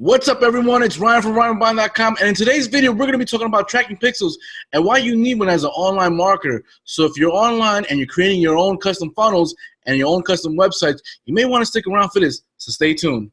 What's up, everyone? It's Ryan from RyanBond.com, and in today's video, we're going to be talking about tracking pixels and why you need one as an online marketer. So if you're online and you're creating your own custom funnels and your own custom websites, you may want to stick around for this, so stay tuned.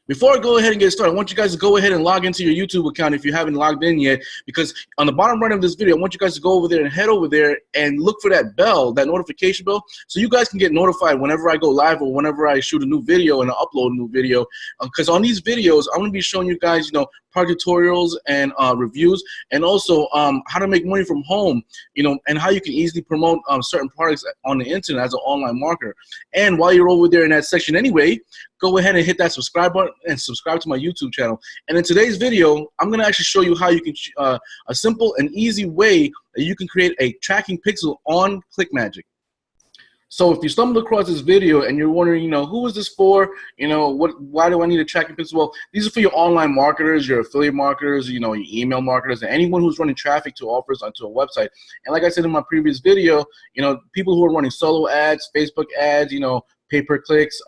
Before I go ahead and get started, I want you guys to go ahead and log into your YouTube account if you haven't logged in yet, because on the bottom right of this video, I want you guys to go over there and head over there and look for that bell, that notification bell, so you guys can get notified whenever I go live or whenever I shoot a new video and I upload a new video. Because on these videos, I'm going to be showing you guys, product tutorials and reviews, and also how to make money from home, and how you can easily promote certain products on the internet as an online marketer. And while you're over there in that section anyway, go ahead and hit that subscribe button and subscribe to my YouTube channel. And in today's video, I'm going to actually show you how you can, a simple and easy way that you can create a tracking pixel on ClickMagick. So if you stumbled across this video and you're wondering, who is this for? Why do I need a tracking pixel? Well, these are for your online marketers, your affiliate marketers, your email marketers, and anyone who's running traffic to offers onto a website. And like I said in my previous video, people who are running solo ads, Facebook ads, pay-per-clicks,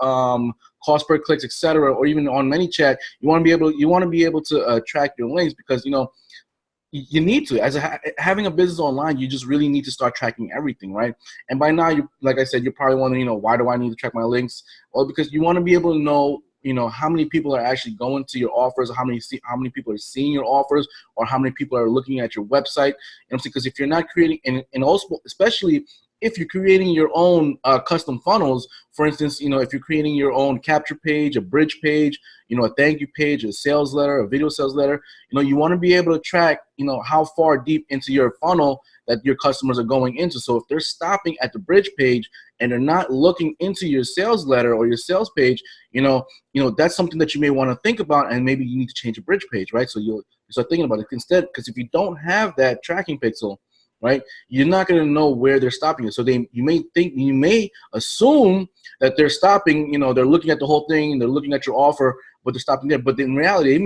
cost per clicks, etc., or even on ManyChat, you want to be able to track your links, because you need to. Having a business online, you just really need to start tracking everything, right? And by now, like I said, you're probably wondering, why do I need to track my links? Well, because you want to be able to know, how many people are actually going to your offers, or how many people are seeing your offers, or how many people are looking at your website. Because if you're not creating, and also especially if you're creating your own custom funnels, for instance, if you're creating your own capture page, a bridge page, a thank you page, a sales letter, a video sales letter, you want to be able to track, how far deep into your funnel that your customers are going into. So if they're stopping at the bridge page and they're not looking into your sales letter or your sales page, that's something that you may want to think about, and maybe you need to change a bridge page, right? So you'll start thinking about it instead, because if you don't have that tracking pixel, right, you're not going to know where they're stopping it. So you may assume that they're stopping, they're looking at the whole thing, they're looking at your offer, but they're stopping there. But in reality,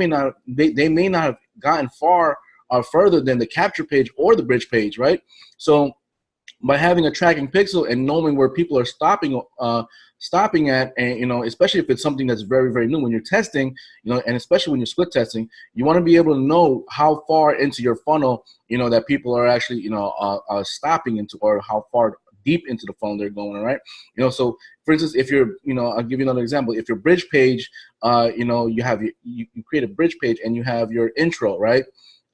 they may not have gotten far further than the capture page or the bridge page, right? So by having a tracking pixel and knowing where people are stopping at, and especially if it's something that's very, very new when you're testing, and especially when you're split testing, you want to be able to know how far into your funnel that people are actually stopping into, or how far deep into the funnel they're going, right? So for instance, if you're, I'll give you another example. If your bridge page, you create a bridge page and you have your intro, right?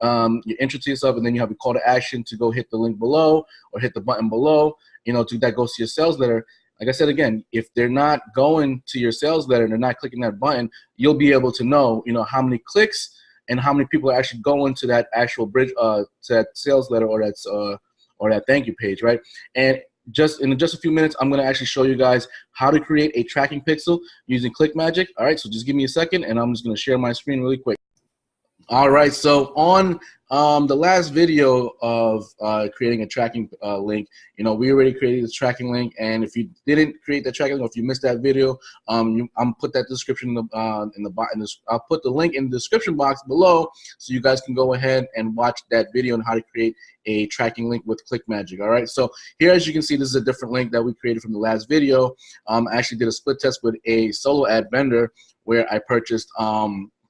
Your intro to yourself, and then you have a call to action to go hit the link below or hit the button below, that goes to your sales letter. Like I said again, if they're not going to your sales letter and they're not clicking that button, you'll be able to know, how many clicks and how many people are actually going to that actual bridge, to that sales letter or that thank you page, right? And in just a few minutes, I'm going to actually show you guys how to create a tracking pixel using ClickMagick. All right, so just give me a second, and I'm just going to share my screen really quick. All right, so on the last video of creating a tracking link, we already created this tracking link, and if you didn't create the tracking link, or if you missed that video, I'm put that description I'll put the link in the description box below, so you guys can go ahead and watch that video on how to create a tracking link with ClickMagick. All right, so here, as you can see, this is a different link that we created from the last video. I actually did a split test with a solo ad vendor where I purchased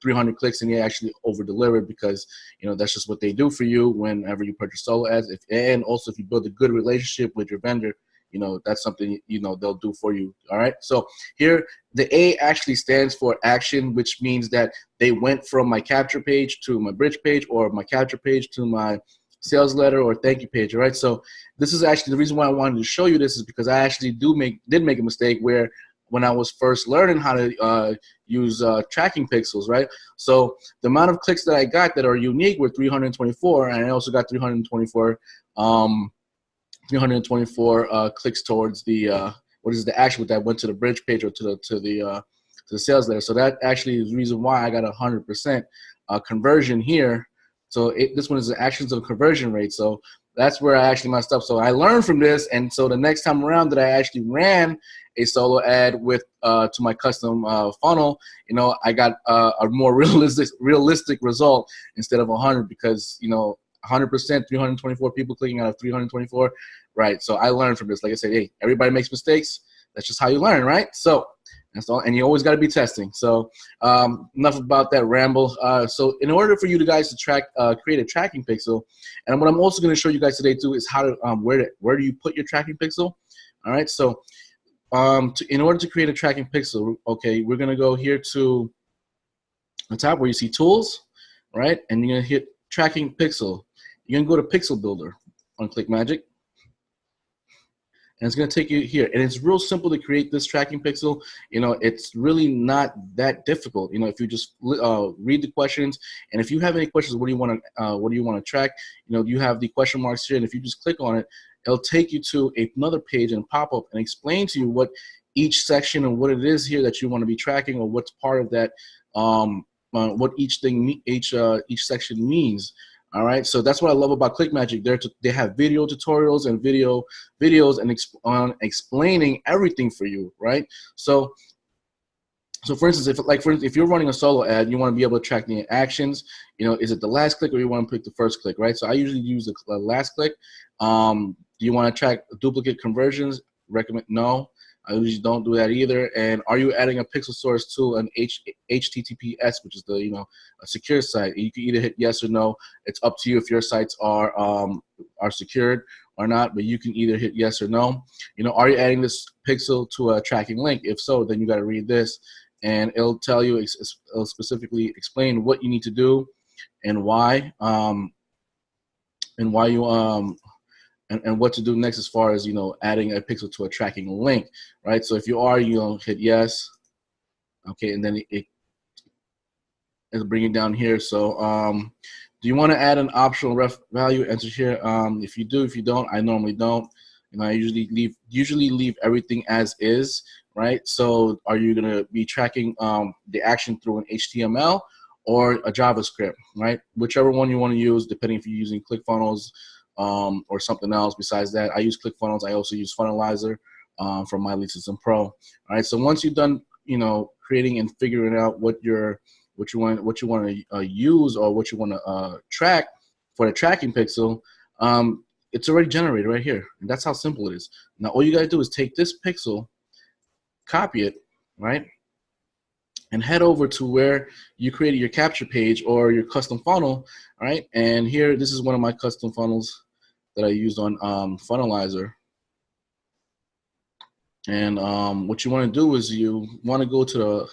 300 clicks, and he actually over-delivered, because that's just what they do for you whenever you purchase solo ads. And also, if you build a good relationship with your vendor, that's something they'll do for you. All right, so here the A actually stands for action, which means that they went from my capture page to my bridge page, or my capture page to my sales letter or thank you page. All right, so this is actually the reason why I wanted to show you this, is because I actually did make a mistake where, when I was first learning how to use tracking pixels, right? So the amount of clicks that I got that are unique were 324, and I also got 324 clicks towards the the action that went to the bridge page or to the sales letter. So that actually is the reason why I got 100% conversion here. So this one is the actions of conversion rate. So that's where I actually messed up. So I learned from this, and so the next time around that I actually ran a solo ad with to my custom funnel, I got a more realistic result instead of 100, because 100%, 324 people clicking out of 324, right? So I learned from this. Like I said, hey, everybody makes mistakes. That's just how you learn, right? So that's all, and you always got to be testing. So enough about that ramble. So in order for you guys to track, create a tracking pixel, and what I'm also going to show you guys today too is how to where do you put your tracking pixel? All right. So in order to create a tracking pixel, okay, we're going to go here to the top where you see tools, right? And you're going to hit tracking pixel. You're going to go to pixel builder on ClickMagick. And it's going to take you here. And it's real simple to create this tracking pixel. You know, it's really not that difficult. You know, if you just read the questions, and if you have any questions, what do you want to track? You know, you have the question marks here, and if you just click on it, it'll take you to another page and pop up and explain to you what each section and what it is here that you want to be tracking, or what's part of that, what each section means. All right, so that's what I love about ClickMagick. They have video tutorials and videos and explaining everything for you, right? So for instance, if you're running a solo ad, you want to be able to track the actions. You know, is it the last click or you want to pick the first click, right? So I usually use the last click. Do you want to track duplicate conversions? Recommend no. I usually don't do that either. And are you adding a pixel source to an HTTPS, which is the a secure site? You can either hit yes or no. It's up to you if your sites are secured or not. But you can either hit yes or no. You know, are you adding this pixel to a tracking link? If so, then you got to read this, and it'll tell you, it'll specifically explain what you need to do and why, and what to do next as far as, you know, adding a pixel to a tracking link, right? So if you are, hit yes, okay, and then it'll bring it down here. So do you want to add an optional ref value? Enter here. If you do, if you don't, I normally don't. And I usually leave everything as is, right? So are you gonna be tracking the action through an HTML or a JavaScript, right? Whichever one you want to use, depending if you're using ClickFunnels or something else besides that. I use ClickFunnels. I also use Funnelizer from My Lead System Pro. All right. So once you've done, creating and figuring out what you want to use or what you want to track for the tracking pixel, it's already generated right here, and that's how simple it is. Now all you gotta do is take this pixel, copy it, right, and head over to where you created your capture page or your custom funnel, right? And here, this is one of my custom funnels that I used on Funnelizer. And what you want to do is you want to go to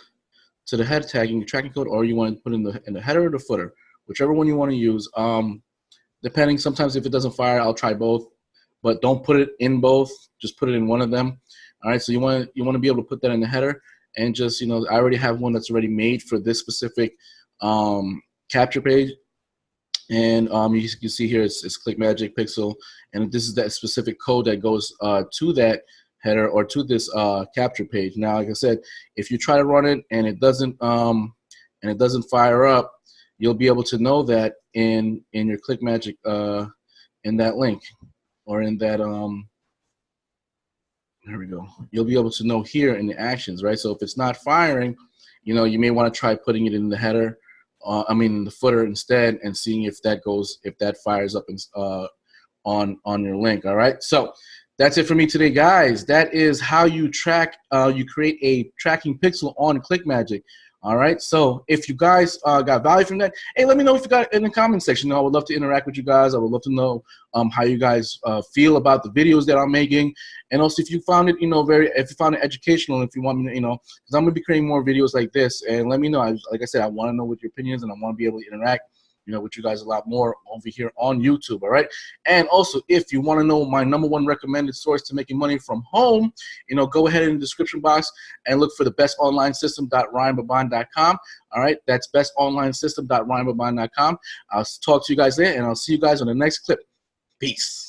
the head tagging, your tracking code, or you want to put in the header or the footer, whichever one you want to use. Depending, sometimes if it doesn't fire, I'll try both, but don't put it in both. Just put it in one of them. All right. So you want to be able to put that in the header. And just, I already have one that's already made for this specific capture page. And you can see here it's ClickMagick Pixel. And this is that specific code that goes to that header or to this capture page. Now, like I said, if you try to run it and it doesn't fire up, you'll be able to know that in your ClickMagick in that link or in that there we go. You'll be able to know here in the actions, right? So if it's not firing, you may want to try putting it in the header, in the footer instead, and seeing if that fires up on your link. All right. So that's it for me today, guys. That is how you create a tracking pixel on ClickMagick. All right. So if you guys got value from that, hey, let me know if you got in the comment section. I would love to interact with you guys. I would love to know how you guys feel about the videos that I'm making, and also if you found it, if you found it educational, if you want me to, because I'm gonna be creating more videos like this, and let me know. Like I said, I want to know what your opinions, and I want to be able to interact, with you guys a lot more over here on YouTube. All right. And also, if you want to know my #1 recommended source to making money from home, go ahead in the description box and look for the bestonlinesystem.ryanbabban.com. All right. That's bestonlinesystem.ryanbabban.com. I'll talk to you guys there, and I'll see you guys on the next clip. Peace.